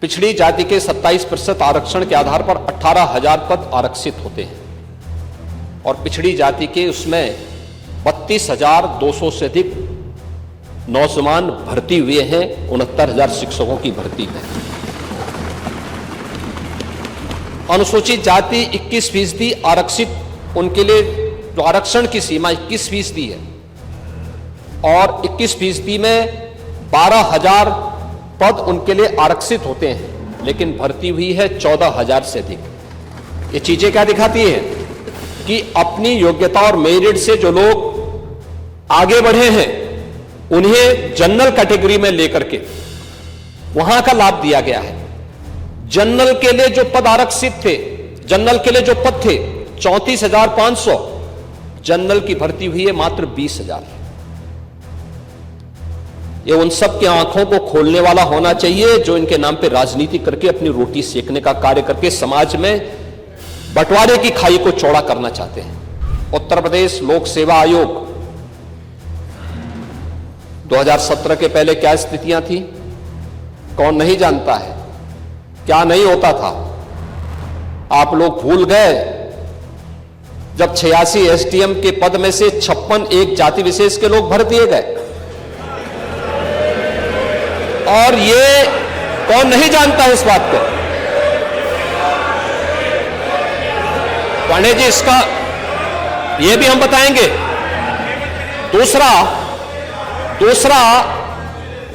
पिछड़ी जाति के 27% आरक्षण के आधार पर 18,000 पद आरक्षित होते हैं और पिछड़ी जाति के उसमें 32,200 से अधिक नौजवान भर्ती हुए हैं। 69,000 शिक्षकों की भर्ती है। अनुसूचित जाति 21% आरक्षित, उनके लिए जो आरक्षण की सीमा 21% है और 21% में 12,000 पद उनके लिए आरक्षित होते हैं, लेकिन भर्ती हुई है 14,000 से अधिक। ये चीजें क्या दिखाती है कि अपनी योग्यता और मेरिट से जो लोग आगे बढ़े हैं उन्हें जनरल कैटेगरी में लेकर के वहां का लाभ दिया गया है। जनरल के लिए जो पद आरक्षित थे, जनरल के लिए जो पद थे 34,500, जनरल की भर्ती हुई है मात्र 20,000। ये उन सब की आंखों को खोलने वाला होना चाहिए जो इनके नाम पे राजनीति करके अपनी रोटी सेकने का कार्य करके समाज में बंटवारे की खाई को चौड़ा करना चाहते हैं। उत्तर प्रदेश लोक सेवा आयोग 2017 के पहले क्या स्थितियां थी, कौन नहीं जानता है, क्या नहीं होता था। आप लोग भूल गए जब 86 एसडीएम के पद में से 56 एक जाति विशेष के लोग भर दिए गए, और ये कौन नहीं जानता है इस बात को। पांडे जी, इसका ये भी हम बताएंगे। दूसरा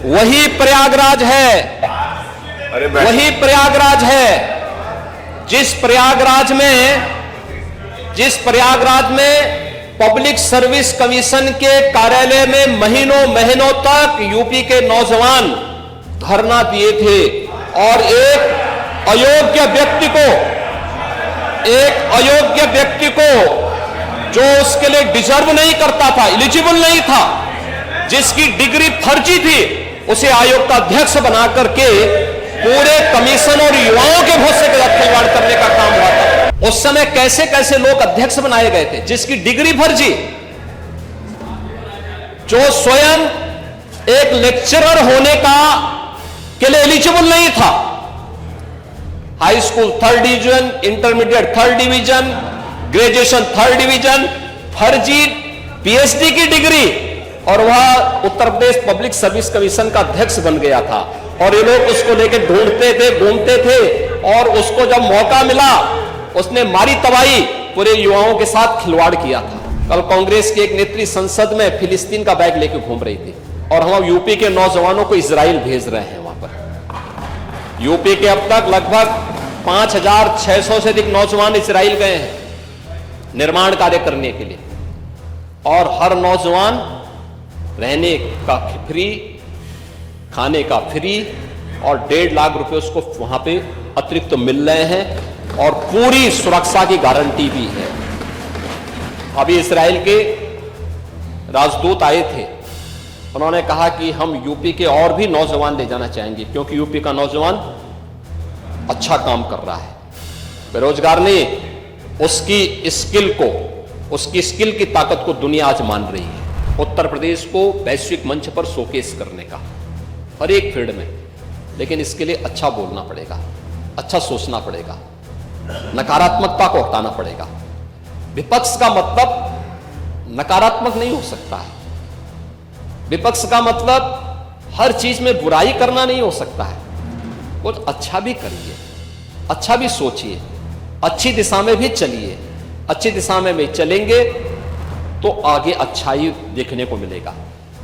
वही प्रयागराज है, वही प्रयागराज है जिस प्रयागराज में पब्लिक सर्विस कमीशन के कार्यालय में महीनों तक यूपी के नौजवान धरना दिए थे और एक अयोग्य व्यक्ति को जो उसके लिए डिजर्व नहीं करता था, एलिजिबल नहीं था, जिसकी डिग्री फर्जी थी, उसे आयोग का अध्यक्ष बना करके पूरे कमीशन और युवाओं के भरोसे के साथ खिलवाड़ करने का काम हुआ था। उस समय कैसे कैसे लोग अध्यक्ष बनाए गए थे जिसकी डिग्री फर्जी, जो स्वयं एक लेक्चरर होने के लिए एलिजिबल नहीं था। High school 3rd division, intermediate 3rd division, graduation 3rd division, फर्जी पीएचडी की डिग्री, और वह Uttar Pradesh public service commission का अध्यक्ष बन गया था। और ये लोग उसको लेकर ढूंढते थे, घूमते थे, और उसको जब मौका मिला उसने मारी तबाही, पूरे युवाओं के साथ खिलवाड़ किया था। कल कांग्रेस की एक नेत्री संसद में फिलिस्तीन का बैग लेकर घूम रही थी और हम यूपी के नौजवानों को इजराइल भेज रहे हैं। वहां पर यूपी के अब तक लगभग 5,600 से अधिक नौजवान इजराइल गए हैं निर्माण कार्य करने के लिए, और हर नौजवान रहने का फ्री, खाने का फ्री, और 1.5 लाख रुपए उसको वहां पे अतिरिक्त तो मिल रहे हैं, और पूरी सुरक्षा की गारंटी भी है। अभी इजराइल के राजदूत आए थे, उन्होंने कहा कि हम यूपी के और भी नौजवान ले जाना चाहेंगे, क्योंकि यूपी का नौजवान अच्छा काम कर रहा है, बेरोजगार नहीं, उसकी स्किल की ताकत को दुनिया आज मान रही है। उत्तर प्रदेश को वैश्विक मंच पर शोकेस करने का हर एक फील्ड में, लेकिन इसके लिए अच्छा बोलना पड़ेगा, अच्छा सोचना पड़ेगा, नकारात्मकता को हटाना पड़ेगा। विपक्ष का मतलब नकारात्मक नहीं हो सकता है, विपक्ष का मतलब हर चीज में बुराई करना नहीं हो सकता है। कुछ अच्छा भी करिए, अच्छा भी सोचिए, अच्छी दिशा में भी चलिए। अच्छी दिशा में चलेंगे तो आगे अच्छाई देखने को मिलेगा,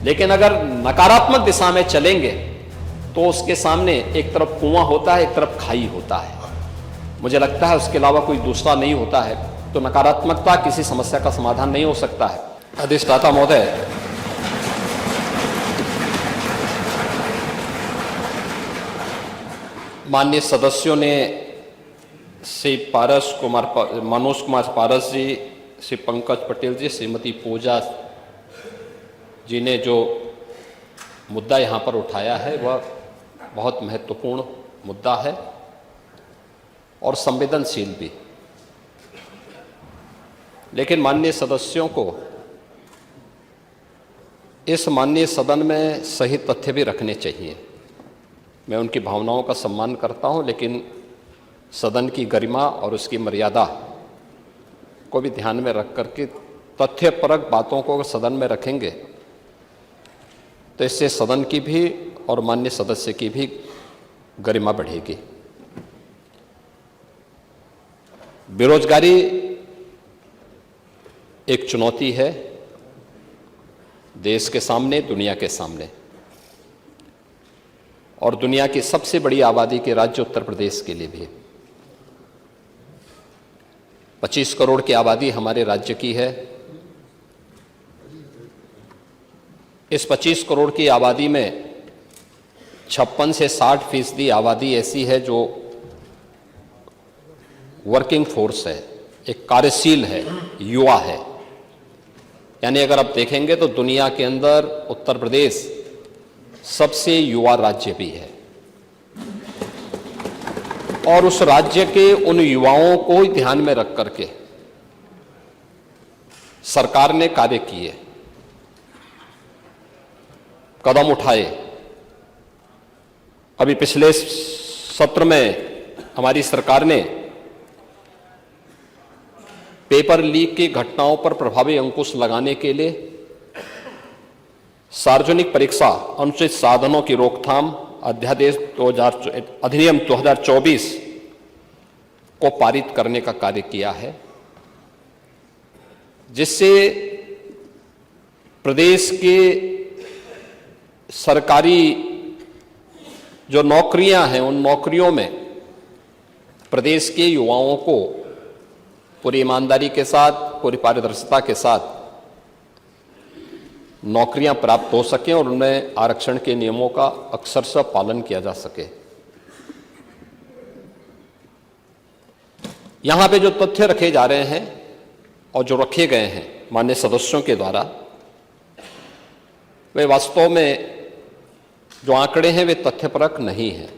लेकिन अगर नकारात्मक दिशा में चलेंगे तो उसके सामने एक तरफ कुआं होता है, एक तरफ खाई होता है। मुझे लगता है उसके अलावा कोई दूसरा नहीं होता है। तो नकारात्मकता किसी समस्या का समाधान नहीं हो सकता है। अधिष्ठाता महोदय, माननीय सदस्यों ने श्री मनोज कुमार पारस जी, श्री पंकज पटेल जी, श्रीमती पूजा जी ने जो मुद्दा यहाँ पर उठाया है वह बहुत महत्वपूर्ण मुद्दा है और संवेदनशील भी। लेकिन माननीय सदस्यों को इस माननीय सदन में सही तथ्य भी रखने चाहिए। मैं उनकी भावनाओं का सम्मान करता हूं, लेकिन सदन की गरिमा और उसकी मर्यादा को भी ध्यान में रख करके तथ्यपरक बातों को सदन में रखेंगे तो इससे सदन की भी और माननीय सदस्य की भी गरिमा बढ़ेगी। बेरोजगारी एक चुनौती है देश के सामने, दुनिया के सामने, और दुनिया की सबसे बड़ी आबादी के राज्य उत्तर प्रदेश के लिए भी। 25 करोड़ की आबादी हमारे राज्य की है। इस 25 करोड़ की आबादी में 56 से 60% आबादी ऐसी है जो वर्किंग फोर्स है, एक कार्यशील है, युवा है। यानी अगर आप देखेंगे तो दुनिया के अंदर उत्तर प्रदेश सबसे युवा राज्य भी है, और उस राज्य के उन युवाओं को ध्यान में रख करके सरकार ने कार्य किए, कदम उठाए। अभी पिछले सत्र में हमारी सरकार ने पेपर लीक की घटनाओं पर प्रभावी अंकुश लगाने के लिए सार्वजनिक परीक्षा अनुचित साधनों की रोकथाम अधिनियम 2024 को पारित करने का कार्य किया है, जिससे प्रदेश के सरकारी जो नौकरियां हैं उन नौकरियों में प्रदेश के युवाओं को पूरी ईमानदारी के साथ, पूरी पारदर्शिता के साथ नौकरियां प्राप्त हो सकें और उनमें आरक्षण के नियमों का अक्षरशः पालन किया जा सके। यहां पे जो तथ्य रखे जा रहे हैं और जो रखे गए हैं माननीय सदस्यों के द्वारा, वे वास्तव में जो आंकड़े हैं वे तथ्यपरक नहीं हैं।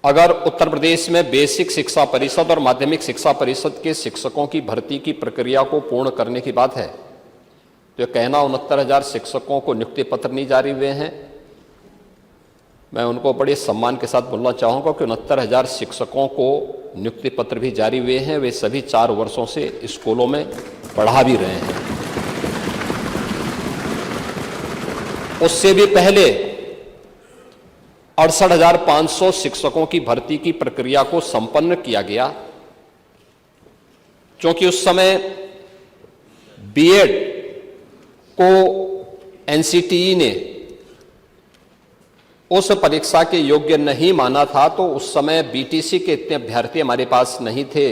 अगर उत्तर प्रदेश में बेसिक शिक्षा परिषद और माध्यमिक शिक्षा परिषद के शिक्षकों की भर्ती की प्रक्रिया को पूर्ण करने की बात है, तो यह कहना 69,000 शिक्षकों को नियुक्ति पत्र नहीं जारी हुए हैं, मैं उनको बड़े सम्मान के साथ बोलना चाहूँगा कि 69,000 शिक्षकों को नियुक्ति पत्र भी जारी हुए हैं। वे सभी 4 वर्षों से स्कूलों में पढ़ा भी रहे हैं। उससे भी पहले 68,500 शिक्षकों की भर्ती की प्रक्रिया को संपन्न किया गया, क्योंकि उस समय बीएड को एनसीटीई ने उस परीक्षा के योग्य नहीं माना था, तो उस समय बीटीसी के इतने अभ्यर्थी हमारे पास नहीं थे,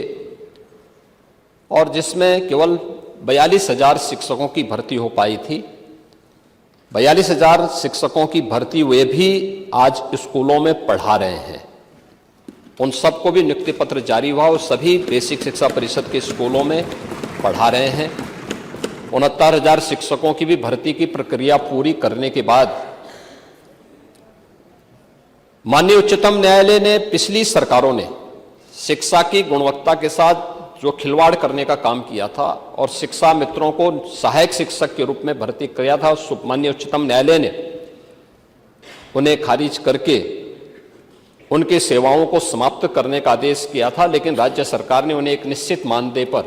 और जिसमें केवल 42,000 शिक्षकों की भर्ती हो पाई थी। 42,000 शिक्षकों की भर्ती हुए भी आज स्कूलों में पढ़ा रहे हैं। उन सबको भी नियुक्ति पत्र जारी हुआ और सभी बेसिक शिक्षा परिषद के स्कूलों में पढ़ा रहे हैं। 69,000 शिक्षकों की भी भर्ती की प्रक्रिया पूरी करने के बाद माननीय उच्चतम न्यायालय ने, पिछली सरकारों ने शिक्षा की गुणवत्ता के साथ जो खिलवाड़ करने का काम किया था और शिक्षा मित्रों को सहायक शिक्षक के रूप में भर्ती किया था, माननीय उच्चतम न्यायालय ने उन्हें खारिज करके उनकी सेवाओं को समाप्त करने का आदेश किया था। लेकिन राज्य सरकार ने उन्हें एक निश्चित मानदेय पर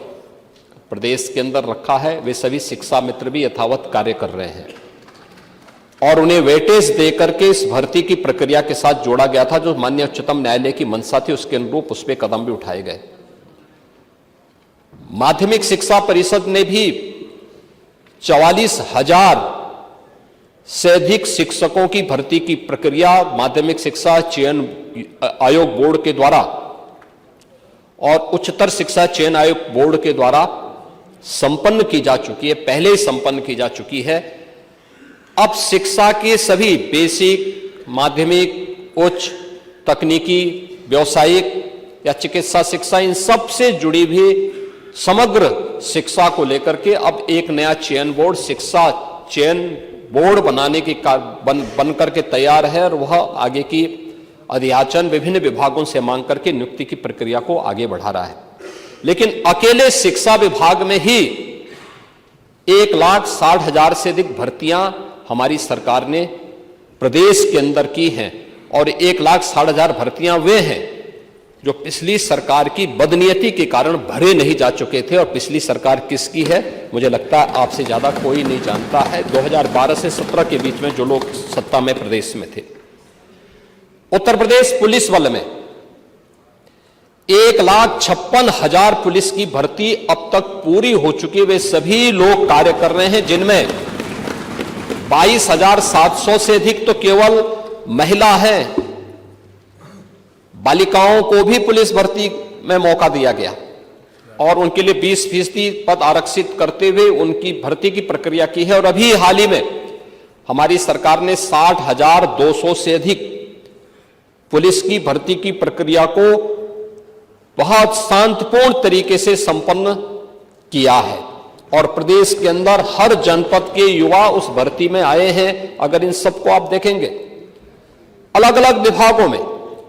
प्रदेश के अंदर रखा है। वे सभी शिक्षा मित्र भी यथावत कार्य कर रहे हैं और उन्हें वेटेज देकर के इस भर्ती की प्रक्रिया के साथ जोड़ा गया था। जो माननीय उच्चतम न्यायालय की मंशा थी उसके अनुरूप उस पर कदम भी उठाए गए। माध्यमिक शिक्षा परिषद ने भी 44,000 से अधिक शिक्षकों की भर्ती की प्रक्रिया माध्यमिक शिक्षा चयन आयोग बोर्ड के द्वारा और उच्चतर शिक्षा चयन आयोग बोर्ड के द्वारा संपन्न की जा चुकी है, पहले ही संपन्न की जा चुकी है। अब शिक्षा के सभी बेसिक, माध्यमिक, उच्च, तकनीकी, व्यावसायिक या चिकित्सा शिक्षा, इन सब से जुड़ी भी समग्र शिक्षा को लेकर के अब एक नया चयन बोर्ड, शिक्षा चयन बोर्ड बनाने की बन करके तैयार है और वह आगे की अध्याचन विभिन्न विभागों से मांग करके नियुक्ति की प्रक्रिया को आगे बढ़ा रहा है। लेकिन अकेले शिक्षा विभाग में ही 1,60,000 से अधिक भर्तियां हमारी सरकार ने प्रदेश के अंदर की हैं और 1,60,000 भर्तियां वे हैं जो पिछली सरकार की बदनीयती के कारण भरे नहीं जा चुके थे। और पिछली सरकार किसकी है, मुझे लगता है आपसे ज्यादा कोई नहीं जानता है। 2012 से 17 के बीच में जो लोग सत्ता में प्रदेश में थे, उत्तर प्रदेश पुलिस बल में 1,56,000 पुलिस की भर्ती अब तक पूरी हो चुकी है। वे सभी लोग कार्य कर रहे हैं, जिनमें 22,700 से अधिक तो केवल महिला है। बालिकाओं को भी पुलिस भर्ती में मौका दिया गया और उनके लिए 20% पद आरक्षित करते हुए उनकी भर्ती की प्रक्रिया की है। और अभी हाल ही में हमारी सरकार ने 60,200 से अधिक पुलिस की भर्ती की प्रक्रिया को बहुत शांतिपूर्ण तरीके से संपन्न किया है और प्रदेश के अंदर हर जनपद के युवा उस भर्ती में आए हैं। अगर इन सबको आप देखेंगे, अलग अलग विभागों में,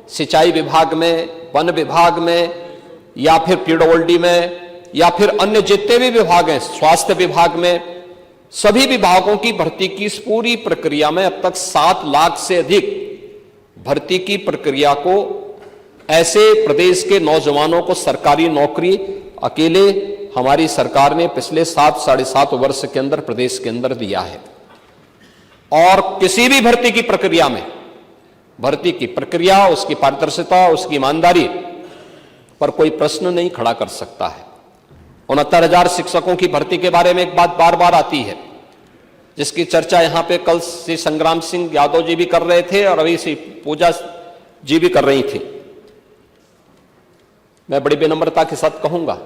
सिंचाई विभाग में, वन विभाग में, या फिर पीडब्ल्यूडी में, या फिर अन्य जितने भी विभाग हैं, स्वास्थ्य विभाग में, सभी विभागों की भर्ती की इस पूरी प्रक्रिया में अब तक 7 लाख से अधिक भर्ती की प्रक्रिया को ऐसे प्रदेश के नौजवानों को सरकारी नौकरी अकेले हमारी सरकार ने पिछले 7-7.5 वर्ष के अंदर प्रदेश के अंदर दिया है। और किसी भी भर्ती की प्रक्रिया में, भर्ती की प्रक्रिया, उसकी पारदर्शिता, उसकी ईमानदारी पर कोई प्रश्न नहीं खड़ा कर सकता है। 69,000 शिक्षकों की भर्ती के बारे में एक बात बार बार आती है, जिसकी चर्चा यहां पे कल श्री संग्राम सिंह यादव जी भी कर रहे थे और अभी श्री पूजा जी भी कर रही थी। मैं बड़ी विनम्रता के साथ कहूंगा,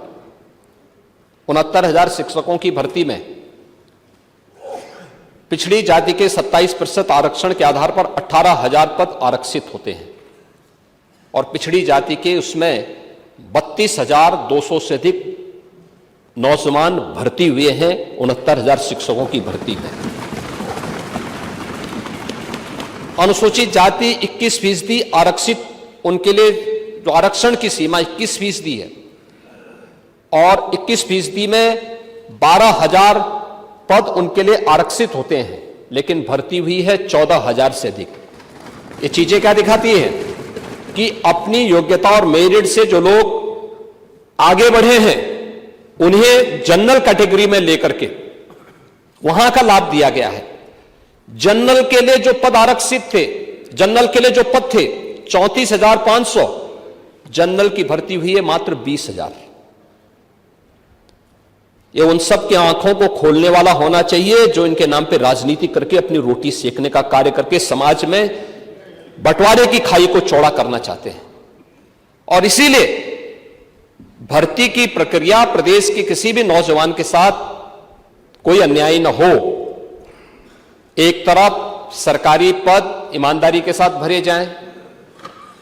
69,000 शिक्षकों की भर्ती में पिछड़ी जाति के 27% आरक्षण के आधार पर 18,000 पद आरक्षित होते हैं और पिछड़ी जाति के उसमें 32,200 से अधिक नौजवान भर्ती हुए हैं 69,000 शिक्षकों की भर्ती में। अनुसूचित जाति 21% आरक्षित, उनके लिए जो आरक्षण की सीमा 21% है और 21% में 12,000 पद उनके लिए आरक्षित होते हैं, लेकिन भर्ती हुई है 14,000 से अधिक। ये चीजें क्या दिखाती हैं कि अपनी योग्यता और मेरिट से जो लोग आगे बढ़े हैं उन्हें जनरल कैटेगरी में लेकर के वहां का लाभ दिया गया है। जनरल के लिए जो पद आरक्षित थे, जनरल के लिए जो पद थे 34,500, जनरल की भर्ती हुई है मात्र 20,000। ये उन सब की आंखों को खोलने वाला होना चाहिए जो इनके नाम पे राजनीति करके अपनी रोटी सेकने का कार्य करके समाज में बंटवारे की खाई को चौड़ा करना चाहते हैं। और इसीलिए भर्ती की प्रक्रिया प्रदेश के किसी भी नौजवान के साथ कोई अन्याय न हो। एक तरफ सरकारी पद ईमानदारी के साथ भरे जाएं।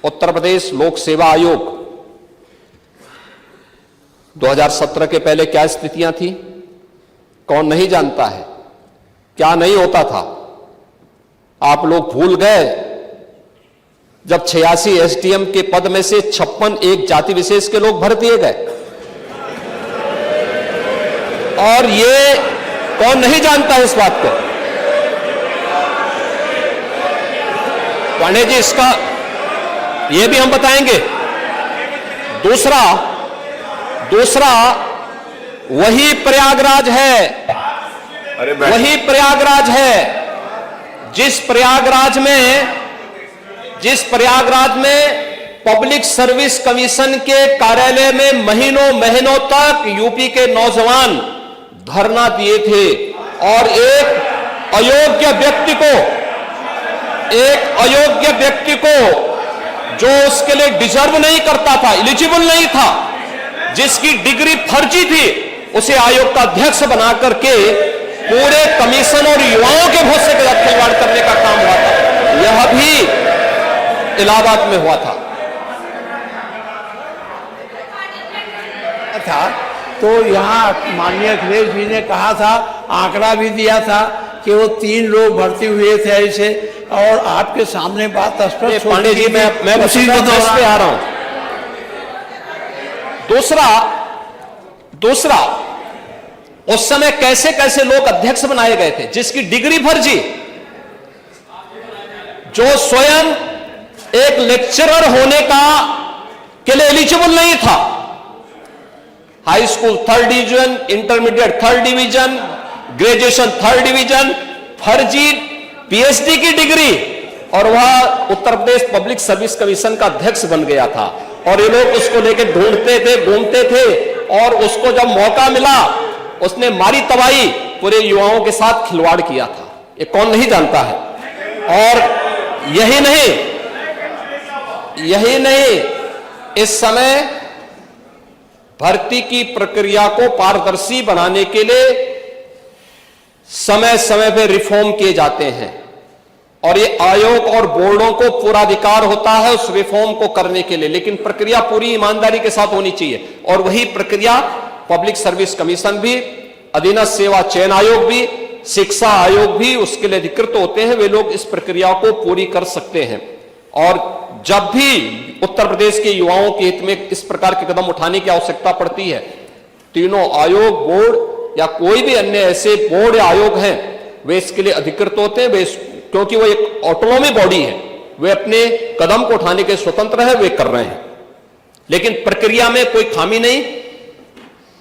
उत्तर प्रदेश लोक सेवा आयोग 2017 के पहले क्या स्थितियां थी, कौन नहीं जानता है, क्या नहीं होता था। आप लोग भूल गए जब 86 एसडीएम के पद में से 56 एक जाति विशेष के लोग भर दिए गए। और ये कौन नहीं जानता इस बात को। पांडे जी, इसका ये भी हम बताएंगे। दूसरा वही प्रयागराज है, वही प्रयागराज है जिस प्रयागराज में पब्लिक सर्विस कमीशन के कार्यालय में महीनों तक यूपी के नौजवान धरना दिए थे और एक अयोग्य व्यक्ति को जो उसके लिए डिजर्व नहीं करता था, एलिजिबल नहीं था, जिसकी डिग्री फर्जी थी, उसे आयोग का अध्यक्ष बना करके पूरे कमीशन और युवाओं के भरोसे के साथ खिलवाड़ करने का काम हुआ था। यह भी इलाहाबाद में हुआ था। तो यहाँ माननीय अखिलेश जी ने कहा था, आंकड़ा भी दिया था कि वो 3 लोग भर्ती हुए थे ऐसे, और आपके सामने बात स्पष्ट। पांडे जी, मैं उसी पे आ रहा हूं। दूसरा उस समय कैसे कैसे लोग अध्यक्ष बनाए गए थे, जिसकी डिग्री फर्जी, जो स्वयं एक लेक्चरर होने के लिए एलिजिबल नहीं था। High school 3rd division, intermediate 3rd division, graduation 3rd division, फर्जी पीएचडी की डिग्री, और वह Uttar Pradesh public service commission का अध्यक्ष बन गया था। और ये लोग उसको लेकर ढूंढते थे, घूमते थे, और उसको जब मौका मिला उसने मारी तबाही, पूरे युवाओं के साथ खिलवाड़ किया था। ये कौन नहीं जानता है। और यही नहीं, इस समय भर्ती की प्रक्रिया को पारदर्शी बनाने के लिए समय समय पर रिफॉर्म किए जाते हैं, और ये आयोग और बोर्डों को पूरा अधिकार होता है उस रिफॉर्म को करने के लिए, लेकिन प्रक्रिया पूरी ईमानदारी के साथ होनी चाहिए। और वही प्रक्रिया पब्लिक सर्विस कमीशन भी, अधीनस्थ सेवा चयन आयोग भी, शिक्षा आयोग भी उसके लिए अधिकृत होते हैं। वे लोग इस प्रक्रिया को पूरी कर सकते हैं। और जब भी उत्तर प्रदेश के युवाओं के हित में इस प्रकार के कदम उठाने की आवश्यकता पड़ती है, तीनों आयोग, बोर्ड या कोई भी अन्य ऐसे बोर्ड या आयोग हैं, वे इसके लिए अधिकृत होते हैं। वे क्योंकि वो एक ऑटोनॉमी बॉडी है, वे अपने कदम को उठाने के स्वतंत्र है, वे कर रहे हैं। लेकिन प्रक्रिया में कोई खामी नहीं,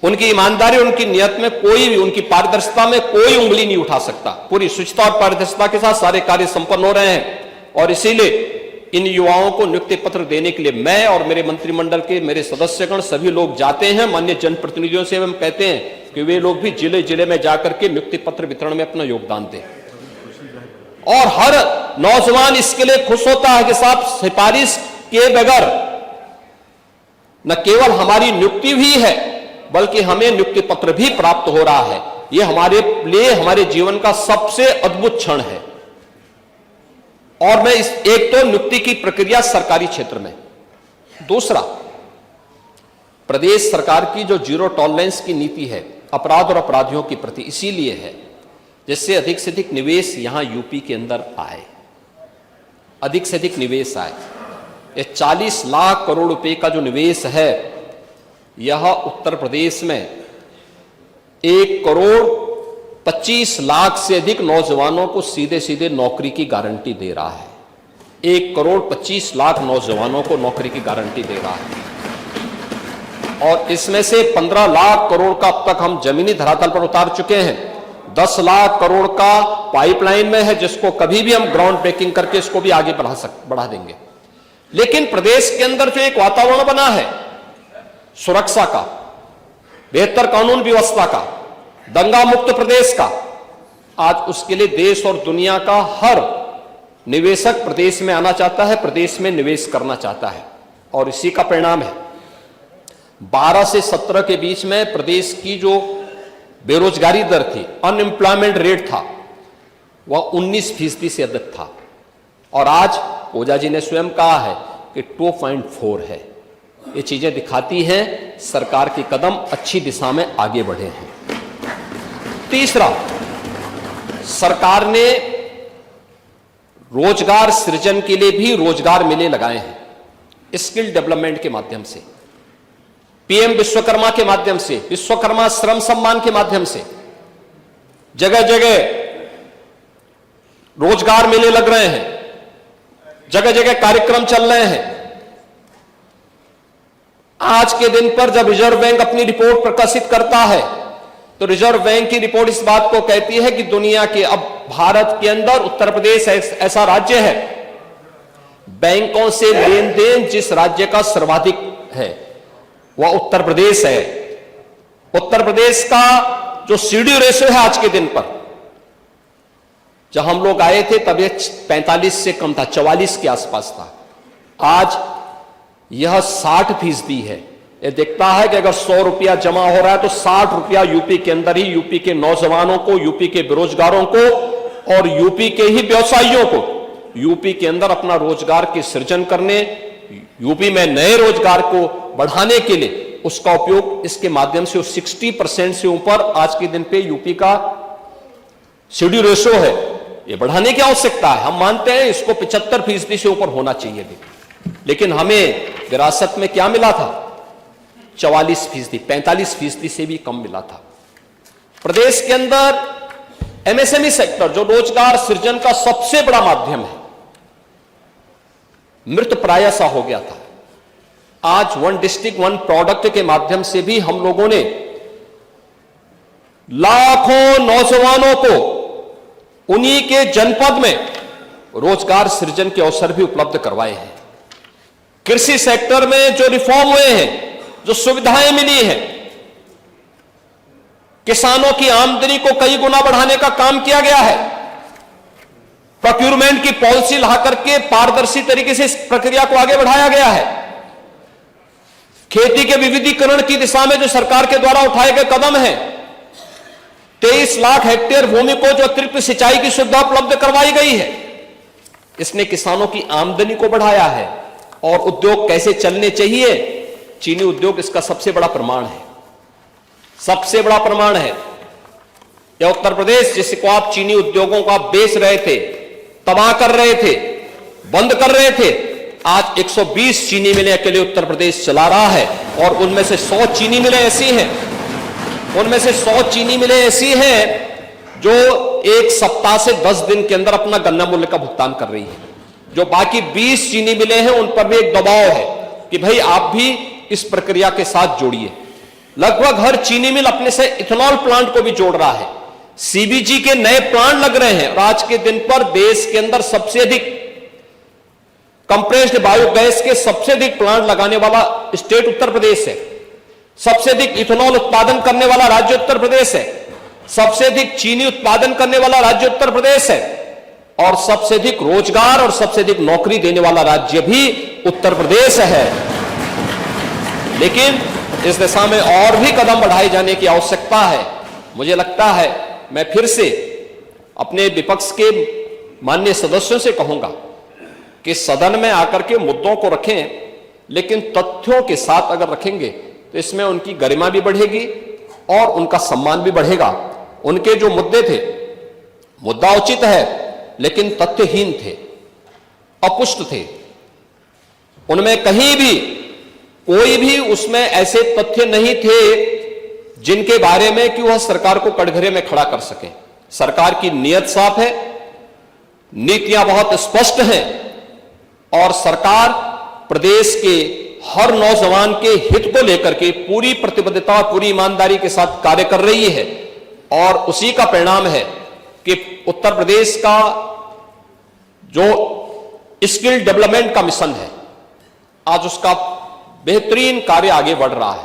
उनकी ईमानदारी, उनकी नियत में कोई भी, उनकी पारदर्शिता में कोई उंगली नहीं उठा सकता। पूरी स्वच्छता और पारदर्शिता के साथ सारे कार्य संपन्न हो रहे हैं। और इसीलिए इन युवाओं को नियुक्ति पत्र देने के लिए मैं और मेरे मंत्रिमंडल के मेरे सदस्यगण सभी लोग जाते हैं। माननीय जनप्रतिनिधियों से हम कहते हैं कि वे लोग भी जिले जिले में जाकर के नियुक्ति पत्र वितरण में अपना योगदान दें। और हर नौजवान इसके लिए खुश होता है कि साहब सिफारिश के बगैर न केवल हमारी नियुक्ति भी है, बल्कि हमें नियुक्ति पत्र भी प्राप्त हो रहा है। यह हमारे लिए, हमारे जीवन का सबसे अद्भुत क्षण है। और मैं इस एक तो नियुक्ति की प्रक्रिया सरकारी क्षेत्र में, दूसरा प्रदेश सरकार की जो जीरो टॉलरेंस की नीति है अपराध और अपराधियों के प्रति, इसीलिए है जिससे अधिक से अधिक निवेश यहां यूपी के अंदर आए, अधिक से अधिक निवेश आए। ये 40 लाख करोड़ रुपए का जो निवेश है, यह उत्तर प्रदेश में 1,25 लाख से अधिक नौजवानों को सीधे सीधे नौकरी की गारंटी दे रहा है। 1,25 लाख नौजवानों को नौकरी की गारंटी दे रहा है। और इसमें से 15 लाख करोड़ का अब तक हम जमीनी धरातल पर उतार चुके हैं। 10 लाख करोड़ का पाइपलाइन में है, जिसको कभी भी हम ग्राउंड ब्रेकिंग करके इसको भी आगे बढ़ा देंगे। लेकिन प्रदेश के अंदर जो एक वातावरण बना है सुरक्षा का, बेहतर कानून व्यवस्था का, दंगा मुक्त प्रदेश का, आज उसके लिए देश और दुनिया का हर निवेशक प्रदेश में आना चाहता है, प्रदेश में निवेश करना चाहता है। और इसी का परिणाम है 12 से 17 के बीच में प्रदेश की जो बेरोजगारी दर थी, अनएम्प्लॉयमेंट रेट था, वह 19% से अधिक था। और आज ओझा जी ने स्वयं कहा है कि 2.4 है। ये चीजें दिखाती हैं सरकार के कदम अच्छी दिशा में आगे बढ़े हैं। तीसरा, सरकार ने रोजगार सृजन के लिए भी रोजगार मेले लगाए हैं। स्किल डेवलपमेंट के माध्यम से, पीएम विश्वकर्मा के माध्यम से, विश्वकर्मा श्रम सम्मान के माध्यम से जगह जगह रोजगार मेले लग रहे हैं, जगह जगह कार्यक्रम चल रहे हैं। आज के दिन पर जब रिजर्व बैंक अपनी रिपोर्ट प्रकाशित करता है, तो रिजर्व बैंक की रिपोर्ट इस बात को कहती है कि दुनिया के, अब भारत के अंदर उत्तर प्रदेश ऐसा राज्य है, बैंकों से लेन देन जिस राज्य का सर्वाधिक है वह उत्तर प्रदेश है। उत्तर प्रदेश का जो सीडी रेशो है आज के दिन पर, जब हम लोग आए थे तब यह 45 से कम था, 44 के आसपास था। आज यह 60% है। यह दिखता है कि अगर 100 रुपया जमा हो रहा है तो 60 रुपया यूपी के अंदर ही यूपी के नौजवानों को, यूपी के बेरोजगारों को और यूपी के ही व्यवसायियों को यूपी के अंदर अपना रोजगार के सृजन करने, यूपी में नए रोजगार को बढ़ाने के लिए उसका उपयोग, इसके माध्यम से 60% से ऊपर आज के दिन पे यूपी का सीडी रेशो है, ये बढ़ाने की आवश्यकता है। हम मानते हैं इसको 75% से ऊपर होना चाहिए भी, लेकिन हमें विरासत में क्या मिला था? 44%, 45% से भी कम मिला था। प्रदेश के अंदर एमएसएमई सेक्टर, जो रोजगार सृजन का सबसे बड़ा माध्यम है, मृत प्राय सा हो गया था। आज वन डिस्ट्रिक्ट वन प्रोडक्ट के माध्यम से भी हम लोगों ने लाखों नौजवानों को उन्हीं के जनपद में रोजगार सृजन के अवसर भी उपलब्ध करवाए हैं। कृषि सेक्टर में जो रिफॉर्म हुए हैं, जो सुविधाएं मिली हैं, किसानों की आमदनी को कई गुना बढ़ाने का काम किया गया है। प्रोक्यूरमेंट की पॉलिसी ला करके पारदर्शी तरीके से इस प्रक्रिया को आगे बढ़ाया गया है। खेती के विविधीकरण की दिशा में जो सरकार के द्वारा उठाए गए कदम हैं, 23 लाख हेक्टेयर भूमि को जो अतिरिक्त सिंचाई की सुविधा उपलब्ध करवाई गई है, इसने किसानों की आमदनी को बढ़ाया है। और उद्योग कैसे चलने चाहिए, चीनी उद्योग इसका सबसे बड़ा प्रमाण है, सबसे बड़ा प्रमाण है। यह उत्तर प्रदेश, जिसको आप चीनी उद्योगों को आप बेच रहे थे, तबाह कर रहे थे, बंद कर रहे थे, आज 120 चीनी मिलें अकेले उत्तर प्रदेश चला रहा है। और उनमें से 100 चीनी मिलें ऐसी हैं, उनमें से 100 चीनी मिलें ऐसी हैं जो एक सप्ताह से 10 दिन के अंदर अपना गन्ना मूल्य का भुगतान कर रही है। जो बाकी 20 चीनी मिलें हैं, उन पर भी एक दबाव है कि भाई आप भी इस प्रक्रिया के साथ जोड़िए। लगभग हर चीनी मिल अपने से इथेनॉल प्लांट को भी जोड़ रहा है। सीबीजी के नए प्लांट लग रहे हैं और आज के दिन पर देश के अंदर सबसे अधिक कंप्रेस्ड बायोगैस के सबसे अधिक प्लांट लगाने वाला स्टेट उत्तर प्रदेश है। सबसे अधिक इथेनॉल उत्पादन करने वाला राज्य उत्तर प्रदेश है। सबसे अधिक चीनी उत्पादन करने वाला राज्य उत्तर प्रदेश है। और सबसे अधिक रोजगार और सबसे अधिक नौकरी देने वाला राज्य भी उत्तर प्रदेश है। लेकिन इस दिशा में और भी कदम बढ़ाए जाने की आवश्यकता है। मुझे लगता है, मैं फिर से अपने विपक्ष के माननीय सदस्यों से कहूंगा कि सदन में आकर के मुद्दों को रखें, लेकिन तथ्यों के साथ अगर रखेंगे तो इसमें उनकी गरिमा भी बढ़ेगी और उनका सम्मान भी बढ़ेगा। उनके जो मुद्दे थे, मुद्दा उचित है लेकिन तथ्यहीन थे, अपुष्ट थे। उनमें कहीं भी कोई भी उसमें ऐसे तथ्य नहीं थे जिनके बारे में कि वह सरकार को कटघरे में खड़ा कर सके। सरकार की नीयत साफ है, नीतियां बहुत स्पष्ट हैं और सरकार प्रदेश के हर नौजवान के हित को लेकर के पूरी प्रतिबद्धता, पूरी ईमानदारी के साथ कार्य कर रही है। और उसी का परिणाम है कि उत्तर प्रदेश का जो स्किल डेवलपमेंट का मिशन है, आज उसका बेहतरीन कार्य आगे बढ़ रहा है।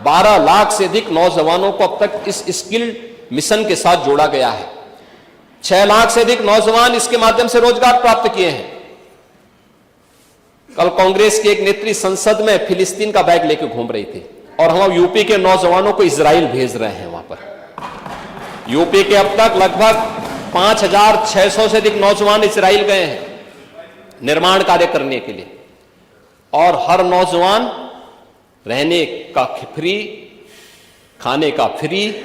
12 लाख से अधिक नौजवानों को अब तक इस स्किल मिशन के साथ जोड़ा गया है। 6 लाख से अधिक नौजवान इसके माध्यम से रोजगार प्राप्त किए हैं। कल कांग्रेस के एक नेत्री संसद में फिलिस्तीन का बैग लेकर घूम रही थी और हम यूपी के नौजवानों को इजराइल भेज रहे हैं। वहां पर यूपी के अब तक लगभग 5,600 से अधिक नौजवान इजराइल गए हैं निर्माण कार्य करने के लिए। और हर नौजवान रहने का फ्री, खाने का फ्री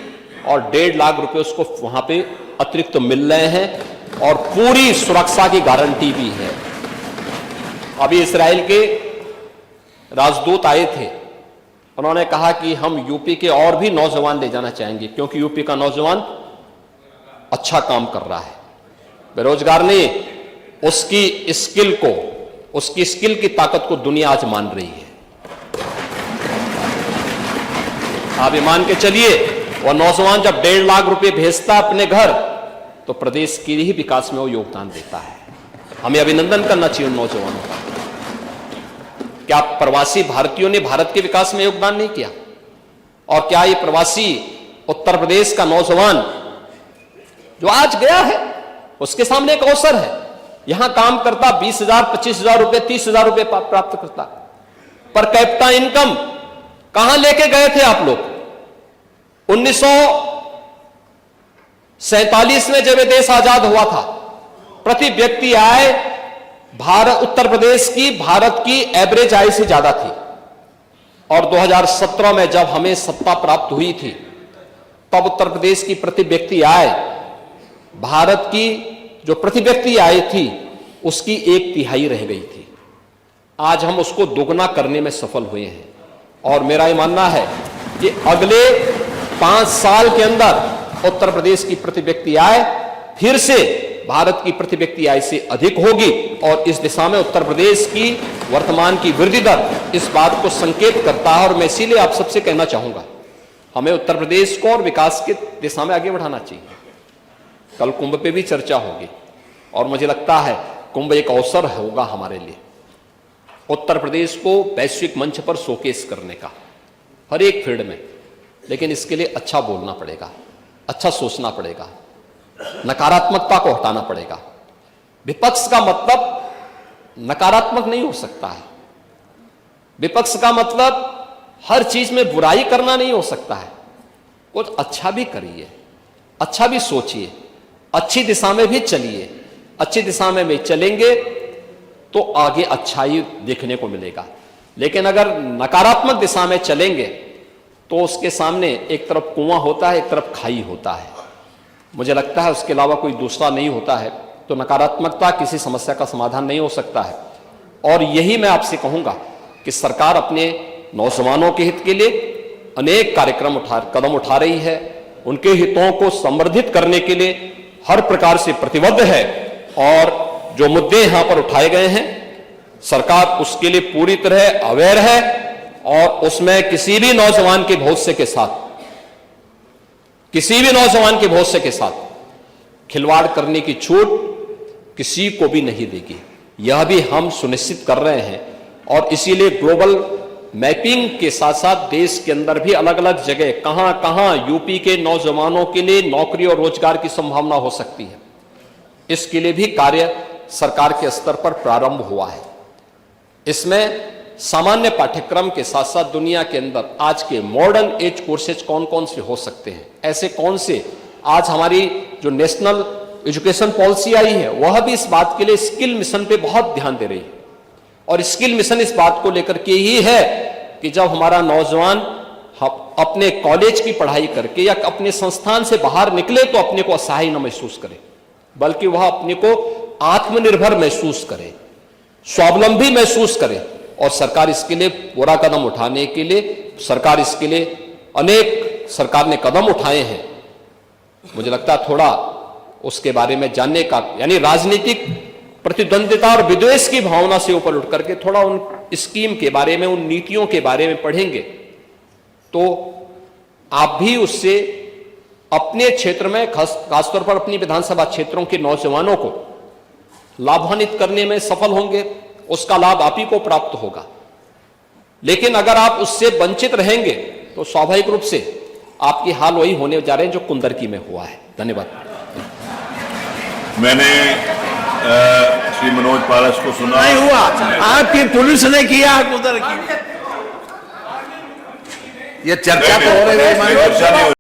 और 1.5 लाख रुपए उसको वहां पे अतिरिक्त मिल रहे हैं और पूरी सुरक्षा की गारंटी भी है। अभी इजराइल के राजदूत आए थे, उन्होंने कहा कि हम यूपी के और भी नौजवान ले जाना चाहेंगे क्योंकि यूपी का नौजवान अच्छा काम कर रहा है। बेरोजगार नहीं, उसकी स्किल को, उसकी स्किल की ताकत को दुनिया आज मान रही है। आप ये मान के चलिए, वह नौजवान जब 1.5 लाख रुपए भेजता अपने घर, तो प्रदेश के ही विकास में वो योगदान देता है। हमें अभिनंदन करना चाहिए उन नौजवानों का। क्या प्रवासी भारतीयों ने भारत के विकास में योगदान नहीं किया? और क्या ये प्रवासी उत्तर प्रदेश का नौजवान जो आज गया है, उसके सामने एक अवसर है, यहां काम करता, 20,000, 25,000 रुपए, 30,000 रुपए प्राप्त करता। पर कैपिटा इनकम कहां लेके गए थे आप लोग? 1947 में जब ये देश आजाद हुआ था, प्रति व्यक्ति आय उत्तर प्रदेश की भारत की एवरेज आय से ज्यादा थी। और 2017 में जब हमें सत्ता प्राप्त हुई थी, तब उत्तर प्रदेश की प्रति व्यक्ति आय भारत की जो प्रति व्यक्ति आय थी उसकी 1/3 रह गई थी। आज हम उसको दोगुना करने में सफल हुए हैं। और मेरा ये मानना है कि अगले 5 साल के अंदर उत्तर प्रदेश की प्रति व्यक्ति आय फिर से भारत की प्रति व्यक्ति आय से अधिक होगी और इस दिशा में उत्तर प्रदेश की वर्तमान की वृद्धि दर इस बात को संकेत करता है। और मैं इसीलिए आप सबसे कहना चाहूंगा, हमें उत्तर प्रदेश को और विकास की दिशा में आगे बढ़ाना चाहिए। कल कुंभ पे भी चर्चा होगी और मुझे लगता है कुंभ एक अवसर होगा हमारे लिए उत्तर प्रदेश को वैश्विक मंच पर शोकेस करने का हर एक फील्ड में। लेकिन इसके लिए अच्छा बोलना पड़ेगा, अच्छा सोचना पड़ेगा, नकारात्मकता को हटाना पड़ेगा। विपक्ष का मतलब नकारात्मक नहीं हो सकता है, विपक्ष का मतलब हर चीज में बुराई करना नहीं हो सकता है। कुछ अच्छा भी करिए, अच्छा भी सोचिए, अच्छी दिशा में भी चलिए। अच्छी दिशा में भी चलेंगे तो आगे अच्छाई देखने को मिलेगा। लेकिन अगर नकारात्मक दिशा में चलेंगे तो उसके सामने एक तरफ कुआं होता है, एक तरफ खाई होता है। मुझे लगता है उसके अलावा कोई दूसरा नहीं होता है। तो नकारात्मकता किसी समस्या का समाधान नहीं हो सकता है। और यही मैं आपसे कहूंगा कि सरकार अपने नौजवानों के हित के लिए अनेक कदम उठा रही है। उनके हितों को संवर्धित करने के लिए हर प्रकार से प्रतिबद्ध है और जो मुद्दे यहां पर उठाए गए हैं सरकार उसके लिए पूरी तरह अवेयर है और उसमें किसी भी नौजवान के भविष्य के साथ खिलवाड़ करने की छूट किसी को भी नहीं देगी। यह भी हम सुनिश्चित कर रहे हैं और इसीलिए ग्लोबल मैपिंग के साथ साथ देश के अंदर भी अलग अलग जगह कहां कहां यूपी के नौजवानों के लिए नौकरी और रोजगार की संभावना हो सकती है, इसके लिए भी कार्य सरकार के स्तर पर प्रारंभ हुआ है। इसमें सामान्य पाठ्यक्रम के साथ साथ दुनिया के अंदर आज के मॉडर्न एज कोर्सेज कौन कौन से हो सकते हैं, ऐसे कौन से आज हमारी जो नेशनल एजुकेशन पॉलिसी आई है वह भी इस बात के लिए स्किल मिशन पे बहुत ध्यान दे रही है। और स्किल मिशन इस बात को लेकर के ही है कि जब हमारा नौजवान अपने कॉलेज की पढ़ाई करके या अपने संस्थान से बाहर निकले तो अपने को असहाय न महसूस करे, बल्कि वह अपने को आत्मनिर्भर महसूस करे, स्वावलंबी महसूस करे। और सरकार इसके लिए पूरा कदम उठाने के लिए सरकार ने कदम उठाए हैं। मुझे लगता है थोड़ा उसके बारे में जानने का, यानी राजनीतिक प्रतिद्वंदिता और विद्वेष की भावना से ऊपर उठ करके थोड़ा उन स्कीम के बारे में, उन नीतियों के बारे में पढ़ेंगे तो आप भी उससे अपने क्षेत्र में खासतौर पर अपनी विधानसभा क्षेत्रों के नौजवानों को लाभान्वित करने में सफल होंगे। उसका लाभ आप ही को प्राप्त होगा। लेकिन अगर आप उससे वंचित रहेंगे तो स्वाभाविक रूप से आपकी हाल वही होने जा रहे हैं जो कुंदरकी में हुआ है। धन्यवाद। मैंने श्री मनोज पारस को सुना। नहीं हुआ, आपकी पुलिस ने किया कुंदरकी। ये चर्चा तो हो रही है।